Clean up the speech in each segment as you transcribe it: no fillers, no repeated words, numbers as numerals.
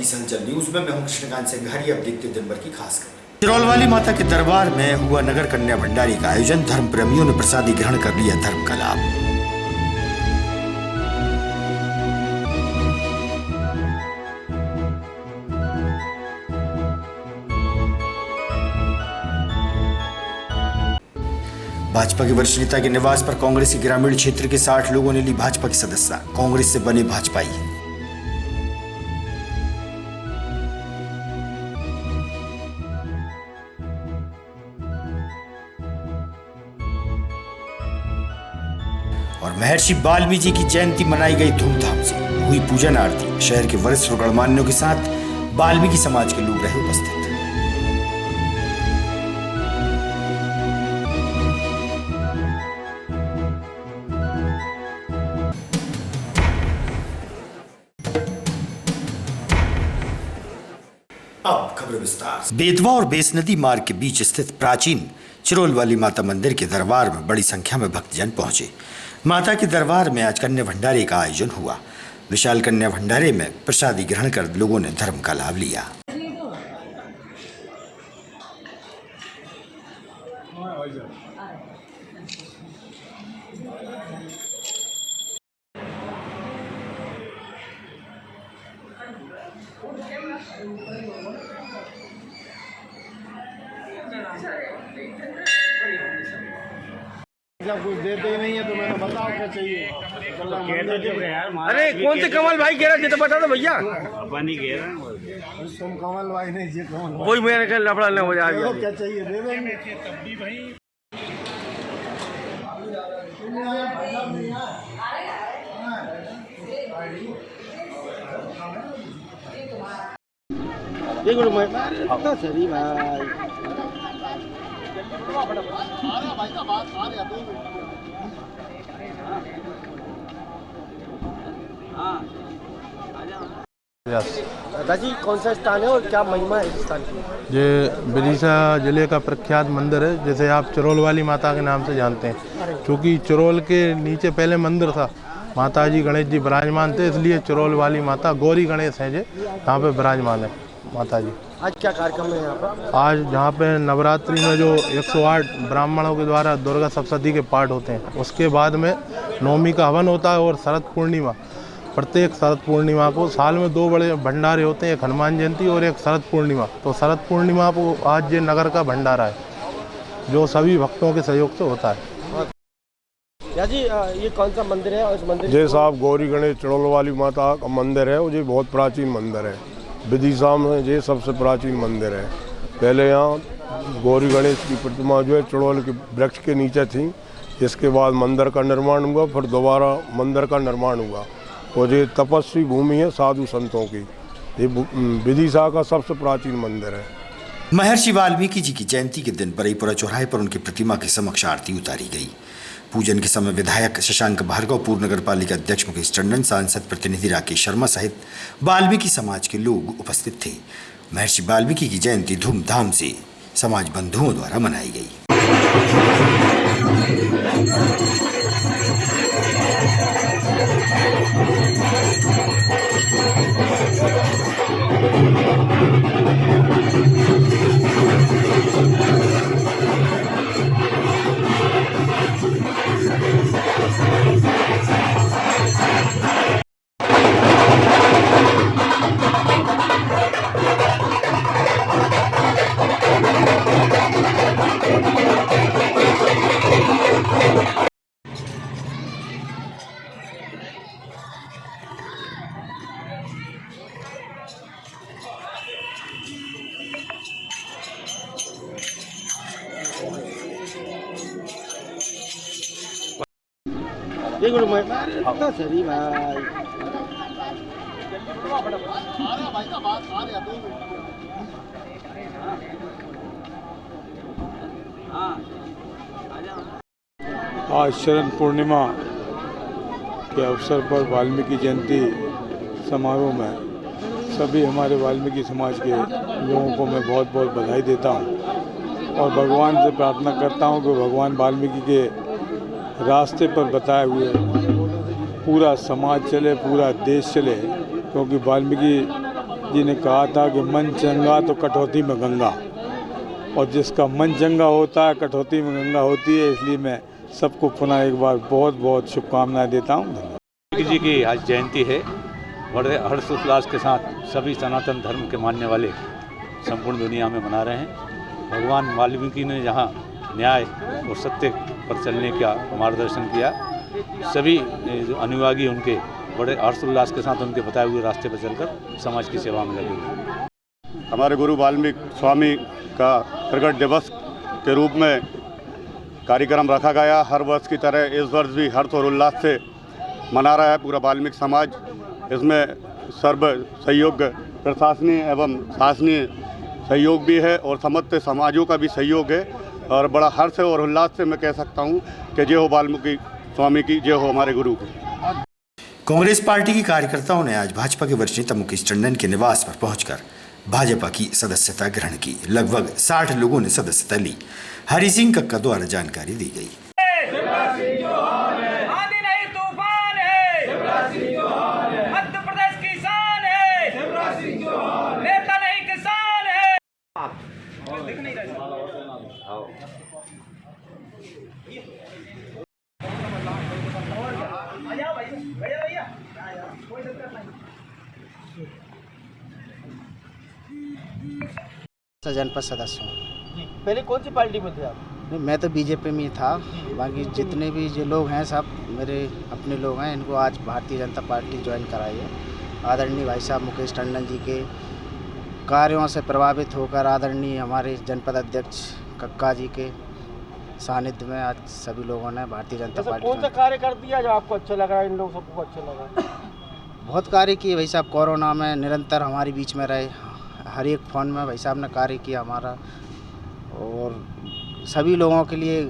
सी हलचल न्यूज में मैं हूं कृष्णकांत सिंघारी। अब देखते दिन भर की खास खबर। चिरौल वाली माता के दरबार में हुआ नगर कन्या भंडारी का आयोजन। धर्म प्रेमियों ने प्रसादी ग्रहण कर लिया धर्म का लाभ। भाजपा के वरिष्ठ नेता के निवास पर कांग्रेस के ग्रामीण क्षेत्र के 60 लोगों ने ली भाजपा की सदस्यता। कांग्रेस से बने भाजपाई। और महर्षि वाल्मीकि की जयंती मनाई गई धूमधाम से। हुई पूजन आरती। शहर के वरिष्ठ और गणमान्यों के साथ वाल्मीकि समाज के लोग रहे उपस्थित। अब खबर विस्तार से। बेतवा और बेस नदी मार्ग के बीच स्थित प्राचीन चिरौल वाली माता मंदिर के दरबार में बड़ी संख्या में भक्तजन पहुंचे। माता के दरबार में आज कन्या भंडारे का आयोजन हुआ। विशाल कन्या भंडारे में प्रसादी ग्रहण कर लोगों ने धर्म का लाभ लिया। जब कुछ देते ही नहीं है तो मैंने बताओ क्या चाहिए। अरे कौन से कमल भाई कह रहे थे तो बता दो भैया। तुम कमल भाई नहीं जी कमल कोई मेरे का लफड़ा न हो जाएगा। क्या चाहिए दे देंगे तब भी भाई। देखो मैं सही भाई दादाजी कौन सा स्थान है और क्या महिमा है इस स्थान की? ये विदिशा जिले का प्रख्यात मंदिर है, जैसे आप चिरौल वाली माता के नाम से जानते हैं। क्योंकि चिरौल के नीचे पहले मंदिर था, माता जी गणेश जी विराजमान थे, इसलिए चिरौल वाली माता गौरी गणेश हैं जो यहाँ पे विराजमान है माता जी। आज क्या कार्यक्रम है यहाँ पर? आज यहाँ पे नवरात्रि में जो 108 ब्राह्मणों के द्वारा दुर्गा सप्तशती के पाठ होते हैं, उसके बाद में नवमी का हवन होता है और शरद पूर्णिमा। प्रत्येक शरद पूर्णिमा को साल में 2 बड़े भंडारे होते हैं, एक हनुमान जयंती और एक शरद पूर्णिमा। तो शरद पूर्णिमा को आज ये नगर का भंडारा है जो सभी भक्तों के सहयोग से होता है। जी ये कौन सा मंदिर है और इस मंदिर जैसा आप गौरी गणेश चिरौल वाली माता का मंदिर है, वो ये बहुत प्राचीन मंदिर है। विदिशा में ये सबसे प्राचीन मंदिर है। पहले यहाँ गौरी गणेश की प्रतिमा जो है चिरौल के वृक्ष के नीचे थी। इसके बाद मंदिर का निर्माण हुआ, फिर दोबारा मंदिर का निर्माण हुआ। और ये तपस्वी भूमि है साधु संतों की। ये विदिशा का सबसे प्राचीन मंदिर है। महर्षि वाल्मीकि जी की जयंती के दिन बरईपुरा चौराहे पर उनकी प्रतिमा के समक्ष आरती उतारी गई। पूजन के समय विधायक शशांक भार्गव, पूर्व नगर पालिका अध्यक्ष मुकेश टंडन, सांसद प्रतिनिधि राकेश शर्मा सहित वाल्मीकि समाज के लोग उपस्थित थे। महर्षि वाल्मीकि की जयंती धूमधाम से समाज बंधुओं द्वारा मनाई गई। देखो मैं सही भाई आज शरद पूर्णिमा के अवसर पर वाल्मीकि जयंती समारोह में सभी हमारे वाल्मीकि समाज के लोगों को मैं बहुत बहुत बधाई देता हूं और भगवान से प्रार्थना करता हूं कि भगवान वाल्मीकि के रास्ते पर बताए हुए पूरा समाज चले, पूरा देश चले, क्योंकि वाल्मीकि जी ने कहा था कि मन चंगा तो कटौती में गंगा, और जिसका मन चंगा होता है कटौती में गंगा होती है। इसलिए मैं सबको पुनः एक बार बहुत बहुत शुभकामनाएं देता हूँ। वाल्मीकि जी की आज जयंती है। बड़े हर्षोल्लास के साथ सभी सनातन धर्म के मानने वाले संपूर्ण दुनिया में मना रहे हैं। भगवान वाल्मीकि ने जहाँ न्याय और सत्य पर चलने का मार्गदर्शन किया, सभी जो अनुयायी उनके बड़े हर्षोल्लास के साथ उनके बताए हुए रास्ते पर चलकर समाज की सेवा में लगे हुए। हमारे गुरु वाल्मीकि स्वामी का प्रकट दिवस के रूप में कार्यक्रम रखा गया। हर वर्ष की तरह इस वर्ष भी हर्ष और उल्लास से मना रहा है पूरा वाल्मीकि समाज। इसमें सर्व सहयोग, प्रशासनीय एवं शासनीय सहयोग भी है और समस्त समाजों का भी सहयोग है, और बड़ा हर्ष और उल्लास से मैं कह सकता हूँ कि जय हो वाल्मीकि स्वामी की, जय हो हमारे गुरु की। कांग्रेस पार्टी के कार्यकर्ताओं ने आज भाजपा के वरिष्ठ नेता मुकेश टंडन के निवास पर पहुंचकर भाजपा की सदस्यता ग्रहण की। लगभग 60 लोगों ने सदस्यता ली। हरि सिंह कक्का द्वारा जानकारी दी गई। जनपद सदस्य हूँ। पहले कौन सी पार्टी में थे आप? मैं तो बीजेपी में था। बाकी जितने भी जो लोग हैं सब मेरे अपने लोग हैं। इनको आज भारतीय जनता पार्टी ज्वाइन कराई है। आदरणीय भाई साहब मुकेश टंडन जी के कार्यों से प्रभावित होकर आदरणीय हमारे जनपद अध्यक्ष कक्का जी के सानिध्य में आज सभी लोगों ने भारतीय जनता पार्टी। कौन सा कार्य कर दिया जो आपको अच्छा लग रहा है, इन लोग सबको अच्छा लगा? बहुत कार्य किए भाई साहब। कोरोना में निरंतर हमारे बीच में रहे। हर एक फ़ोन में भाई साहब ने कार्य किया हमारा, और सभी लोगों के लिए,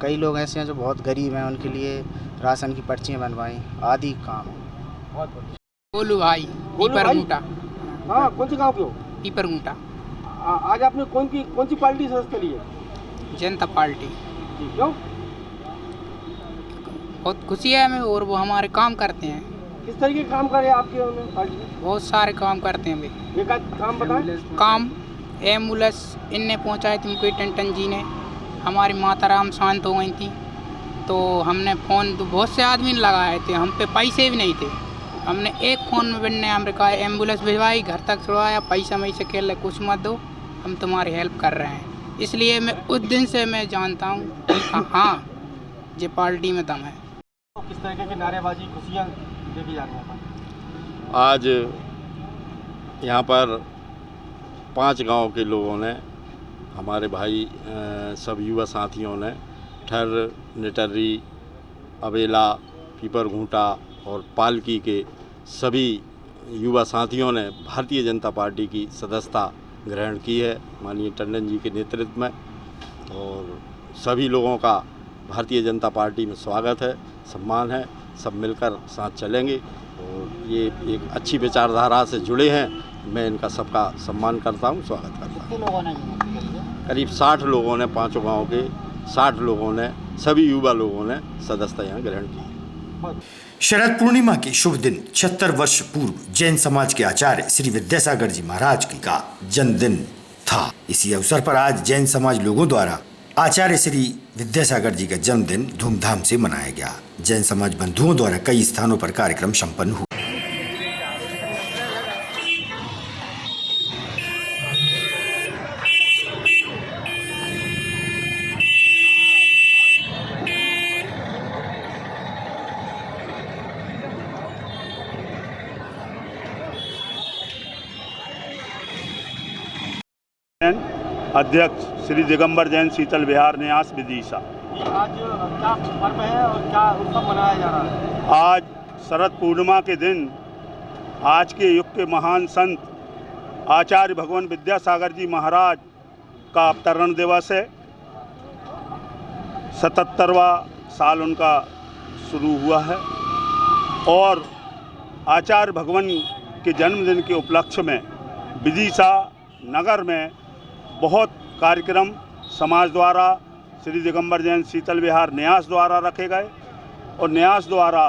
कई लोग ऐसे हैं जो बहुत गरीब हैं, उनके लिए राशन की पर्चियाँ बनवाई आदि काम। बहुत बढ़िया। बोलू भाई पीपरगूटा। हाँ, कौन से गांव के हो? पीपरगूटा। आज आपने कौन सी पार्टी सदस्यता ली है? जनता पार्टी। क्यों? बहुत खुशी है हमें, और वो हमारे काम करते हैं। किस तरीके के काम करे आपके पार्टी में? बहुत सारे काम करते हैं भाई। एक आध काम बताएं। काम एम्बुलेंस इनने पहुंचाई थी मुकेश टंडन जी ने। हमारी माता राम शांत हो गई थी, तो हमने फ़ोन तो बहुत से आदमी ने लगाए थे, हम पे पैसे भी नहीं थे। हमने एक फ़ोन में बनने हमने कहा एम्बुलेंस भिजवाई, घर तक छुड़वाया, पैसा में से खेल कुछ मत दो, हम तुम्हारी हेल्प कर रहे हैं। इसलिए मैं उस दिन से मैं जानता हूँ कि हाँ ये पार्टी में दम है। किस तरीके की नारेबाजी, खुशियाँ देखी जा रही हैं? आज यहाँ पर 5 गांव के लोगों ने, हमारे भाई सब युवा साथियों ने ठर, निटर्री, अबेला, पीपरघूंटा और पालकी के सभी युवा साथियों ने भारतीय जनता पार्टी की सदस्यता ग्रहण की है माननीय टंडन जी के नेतृत्व में, और सभी लोगों का भारतीय जनता पार्टी में स्वागत है, सम्मान है। सब मिलकर साथ चलेंगे, और ये एक अच्छी विचारधारा से जुड़े हैं। मैं इनका सबका सम्मान करता हूँ, स्वागत करता हूँ। लोगों ने करीब 60 लोगों ने, 5 गाँव के 60 लोगों ने, सभी युवा लोगों ने सदस्यता यहाँ ग्रहण की। शरद पूर्णिमा के शुभ दिन 76 वर्ष पूर्व जैन समाज के आचार्य श्री विद्यासागर जी महाराज जी का जन्मदिन था। इसी अवसर पर आज जैन समाज लोगों द्वारा आचार्य श्री विद्यासागर जी का जन्मदिन धूमधाम से मनाया गया। जैन समाज बंधुओं द्वारा कई स्थानों पर कार्यक्रम संपन्न हुआ। अध्यक्ष श्री दिगंबर जैन शीतल विहार न्यास विदिशा। आज क्या पर्व है और क्या उत्सव मनाया जा रहा है? आज शरद पूर्णिमा के दिन आज के युग के महान संत आचार्य भगवान विद्यासागर जी महाराज का अवतरण दिवस है। 77वां साल उनका शुरू हुआ है, और आचार्य भगवान के जन्मदिन के उपलक्ष्य में विदिशा नगर में बहुत कार्यक्रम समाज द्वारा, श्री दिगंबर जैन शीतल विहार न्यास द्वारा रखे गए, और न्यास द्वारा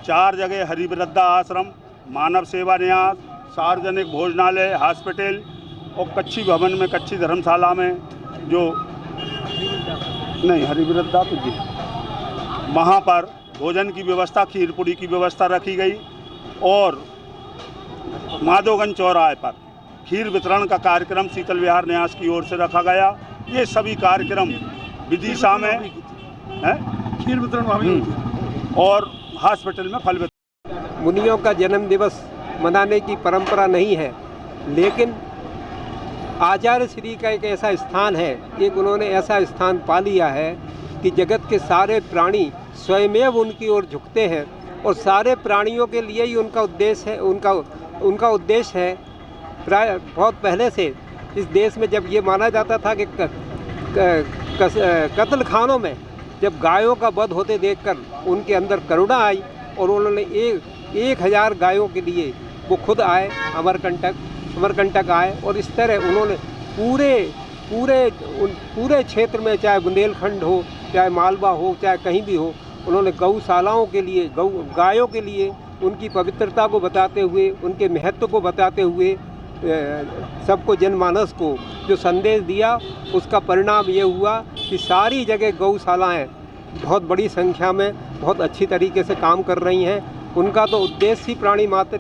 4 जगह हरिवृद्धा आश्रम, मानव सेवा न्यास, सार्वजनिक भोजनालय, हॉस्पिटल और कच्ची भवन में, कच्ची धर्मशाला में जो नहीं हरिवृद्धा तो जी वहाँ पर भोजन की व्यवस्था, खीर पूड़ी की व्यवस्था रखी गई और माधोगंज चौराहे पर खीर वितरण का कार्यक्रम शीतल विहार न्यास की ओर से रखा गया। ये सभी कार्यक्रम विदिशा में है, खीर वितरण और हॉस्पिटल में फल वितरण। मुनियों का जन्म दिवस मनाने की परंपरा नहीं है, लेकिन आचार्य श्री का एक ऐसा स्थान है, एक उन्होंने ऐसा स्थान पा लिया है कि जगत के सारे प्राणी स्वयमेव उनकी ओर झुकते हैं और सारे प्राणियों के लिए ही उनका उद्देश्य है, उनका उद्देश्य है। प्राय बहुत पहले से इस देश में जब ये माना जाता था कि कत्ल खानों में जब गायों का वध होते देखकर उनके अंदर करुणा आई और उन्होंने 1000 गायों के लिए वो खुद आए, अमरकंटक आए और इस तरह उन्होंने पूरे क्षेत्र में, चाहे बुंदेलखंड हो, चाहे मालवा हो, चाहे कहीं भी हो, उन्होंने गौशालाओं के लिए, गायों के लिए उनकी पवित्रता को बताते हुए, उनके महत्व को बताते हुए सबको, जनमानस को जो संदेश दिया, उसका परिणाम ये हुआ कि सारी जगह गौशालाएँ बहुत बड़ी संख्या में बहुत अच्छी तरीके से काम कर रही हैं। उनका तो उद्देश्य ही प्राणी मात्र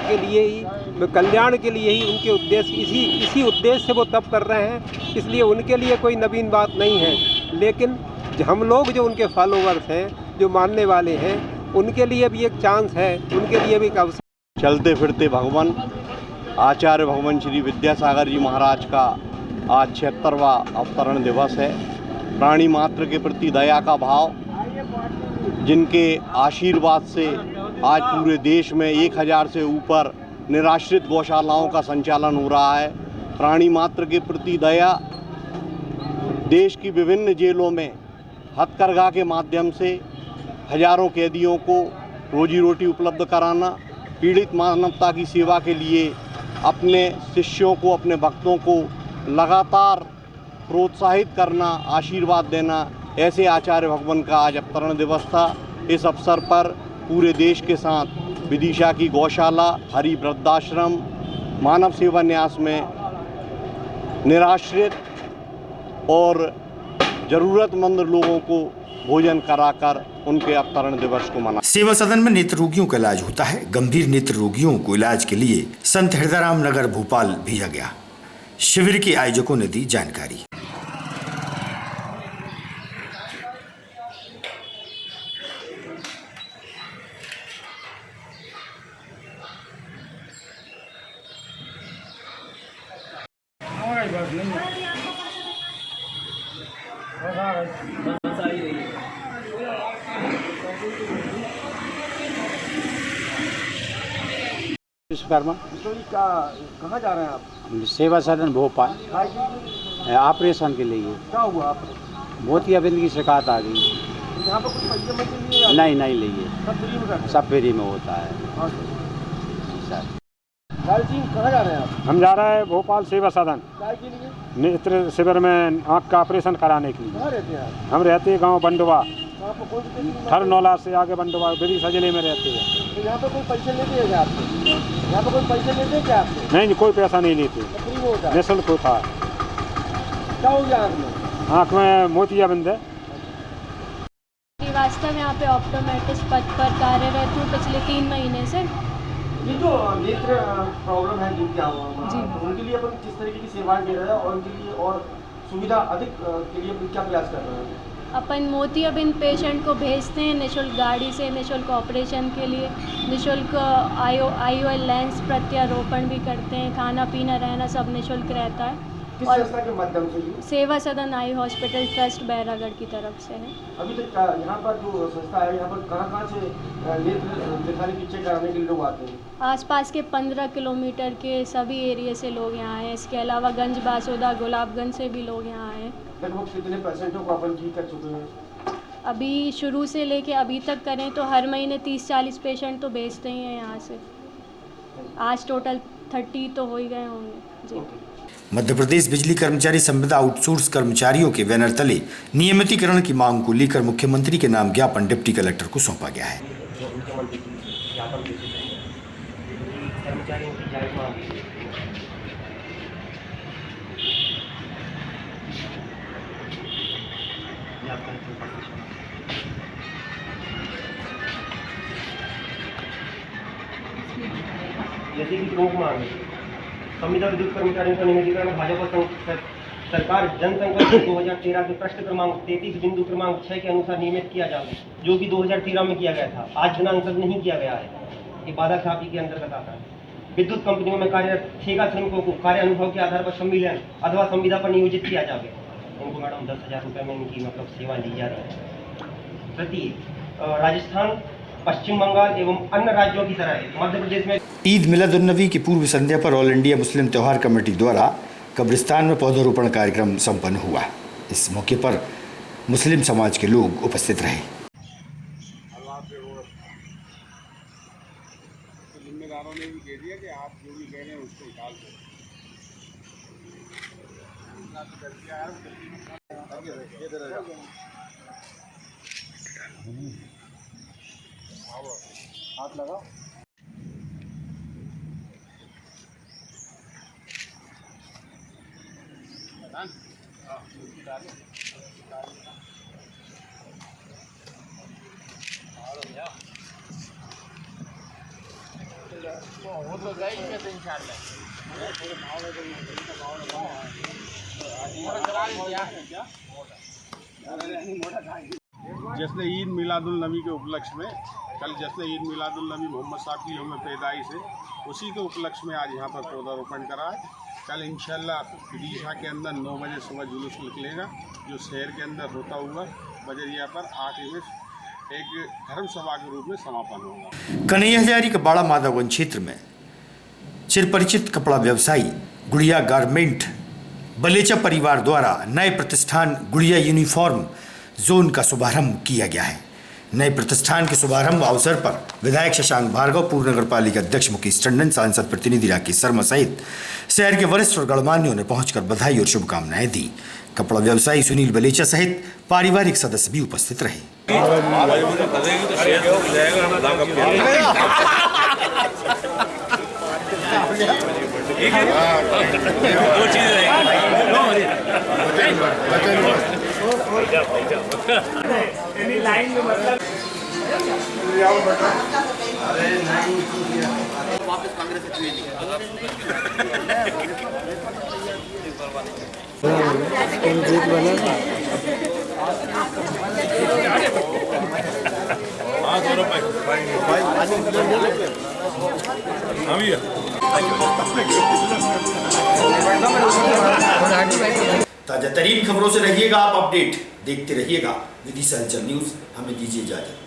के लिए ही, कल्याण के लिए ही उनके उद्देश्य, इसी उद्देश्य से वो तप कर रहे हैं। इसलिए उनके लिए कोई नवीन बात नहीं है, लेकिन हम लोग जो उनके फॉलोवर्स हैं, जो मानने वाले हैं, उनके लिए भी एक चांस है, उनके लिए भी एक अवसर। चलते फिरते भगवान आचार्य भगवान श्री विद्यासागर जी महाराज का आज 76वां अवतरण दिवस है। प्राणी मात्र के प्रति दया का भाव, जिनके आशीर्वाद से आज पूरे देश में 1000 से ऊपर निराश्रित गौशालाओं का संचालन हो रहा है। प्राणी मात्र के प्रति दया, देश की विभिन्न जेलों में हथकरघा के माध्यम से हजारों कैदियों को रोजी रोटी उपलब्ध कराना, पीड़ित मानवता की सेवा के लिए अपने शिष्यों को, अपने भक्तों को लगातार प्रोत्साहित करना, आशीर्वाद देना, ऐसे आचार्य भगवान का आज अवतरण दिवस था। इस अवसर पर पूरे देश के साथ विदिशा की गौशाला, हरि वृद्धाश्रम, मानव सेवा न्यास में निराश्रित और ज़रूरतमंद लोगों को भोजन कराकर उनके अवतरण दिवस को मना। सेवा सदन में नेत्र रोगियों का इलाज होता है। गंभीर नेत्र रोगियों को इलाज के लिए संत हृदयराम नगर भोपाल भेजा गया। शिविर के आयोजकों ने दी जानकारी। विश्वकर्मा। कहाँ जा रहे हैं आप? सेवा सदन भोपाल, ऑपरेशन के लिए। क्या हुआ आपको? मोतियाबिंद की शिकायत आ गई। यहाँ पर कुछ पैसे मिलते हैं? नहीं लिए, सब फ्री में करते हैं? सब फ्री में होता है। लाल जी, कहाँ जा रहे हैं आप? हम जा रहे हैं भोपाल सेवा सदन, काय के लिए? नेत्र शिविर में आँख का ऑपरेशन कराने के लिए। कहाँ रहते हैं आप? हम रहते हैं गांव बंडवा, कहाँ पर, कौन सी? थर नौला से आगे बंडवा, विदिशा जिले में रहते हैं। तो यहाँ पर कोई पैसे लेते हैं क्या आपसे? यहाँ पर कोई पैसे लेते हैं क्या आपसे? नहीं, कोई पैसा नहीं लेते, फ्री में होता है? निःशुल्क होता है। क्या हो गया आँख में? आँख में मोतियाबिंद है। वास्तव यहाँ पे ऑप्टोमेट्रिस्ट पद पर कार्यरत हूँ पिछले 3 महीने से। ये जो नेत्र प्रॉब्लम है जिनकी जी, उनके लिए अपन किस तरीके की सेवाएं दे रहे हैं और उनके लिए और सुविधा अधिक के लिए अपन क्या प्रयास कर रहे हैं? अपन मोतियाबिंद पेशेंट को भेजते हैं निःशुल्क गाड़ी से, निःशुल्क ऑपरेशन के लिए, निःशुल्क IOL लेंस प्रत्यारोपण भी करते हैं, खाना पीना रहना सब निःशुल्क रहता है। किस संस्था के माध्यम से? सेवा सदन आई हॉस्पिटल ट्रस्ट बैरागढ़ की तरफ से है। अभी तक यहाँ पर जो संस्था है, यहाँ पर कहाँ से नेत्र दिखाने की चेक कराने के लिए लोग आते हैं? आसपास के 15 किलोमीटर के सभी एरिया से लोग यहाँ आए हैं। इसके अलावा गंज बासोदा, गुलाबगंज से भी लोग यहाँ आए हैं। लगभग कितने पेशेंटों को अपन ठीक कर चुके हैं? अभी शुरू से लेके अभी तक करें तो हर महीने 30-40 पेशेंट तो भेजते ही हैं यहाँ से। आज टोटल 30 तो हो ही गए होंगे जी। मध्य प्रदेश बिजली कर्मचारी संविदा आउटसोर्स कर्मचारियों के बैनर तले नियमितीकरण की मांग को लेकर मुख्यमंत्री के नाम ज्ञापन डिप्टी कलेक्टर को सौंपा गया है। कर्मचारियों की जायज मांग है। जैसे कि प्रमुख मांग है संविदा विद्युत कर्मचारियों का नियमितीकरण भाजपा सरकार जनसंख्या 2013 के प्रश्न क्रमांक 33 बिंदु क्रमांक 6 के अनुसार नियमित किया जाए, जो कि 2013 में किया गया था। आज दिनांक तक नहीं किया गया है, ये बाधा खिलाफी के अंतर्गत आता है। विद्युत कंपनियों में कार्यरत ठेका श्रमिकों को कार्य अनुभव के आधार पर सम्मिलन अथवा संविदा पर नियोजित किया जाए। उनको मैडम 10,000 रुपये में इनकी सेवा दी जा रही है। प्रति राजस्थान, पश्चिम बंगाल एवं अन्य राज्यों की तरह मध्य प्रदेश में ईद मिलादुन्नबी की पूर्व संध्या पर ऑल इंडिया मुस्लिम त्यौहार कमेटी द्वारा कब्रिस्तान में पौधारोपण कार्यक्रम संपन्न हुआ। इस मौके पर मुस्लिम समाज के लोग उपस्थित रहे। जिम्मेदारों ने भी कह दिया कि आप जो भी कह रहे हैं उसको निकाल दो। हाथ लगाओ। वो तो गई है इंशाल्लाह। जश्न ईद मिलादुल नबी के उपलक्ष्य में कल जश्न ईद मिलादुल नबी मोहम्मद साहब की यौम पैदाइश है, उसी के उपलक्ष्य में आज यहाँ पर पौधारोपण करा है। कल इंशाल्लाह विदिशा के अंदर 9 बजे सुबह जुलूस निकलेगा, जो शहर के अंदर होता हुआ बजरिया पर 8 में एक धर्म सभा के रूप में समापन होगा। कन्हैया हजारी का बाड़ा माधवगंज क्षेत्र में चिरपरिचित कपड़ा व्यवसायी गुड़िया गारमेंट बलेचा परिवार द्वारा नए प्रतिष्ठान गुड़िया यूनिफॉर्म जोन का शुभारंभ किया गया है। नए प्रतिष्ठान के शुभारंभ अवसर पर विधायक शशांक भार्गव, पूर्व नगर पालिका अध्यक्ष मुकेश टंडन, सांसद प्रतिनिधि राकेश शर्मा सहित शहर के वरिष्ठ और गणमान्यों ने पहुंचकर बधाई और शुभकामनाएं दी। कपड़ा व्यवसायी सुनील बलेचा सहित पारिवारिक सदस्य भी उपस्थित रहे। ताजा तरीन खबरों से रहिएगा आप अपडेट, देखते रहिएगा विदिशा न्यूज। हमें दीजिए इजाजत।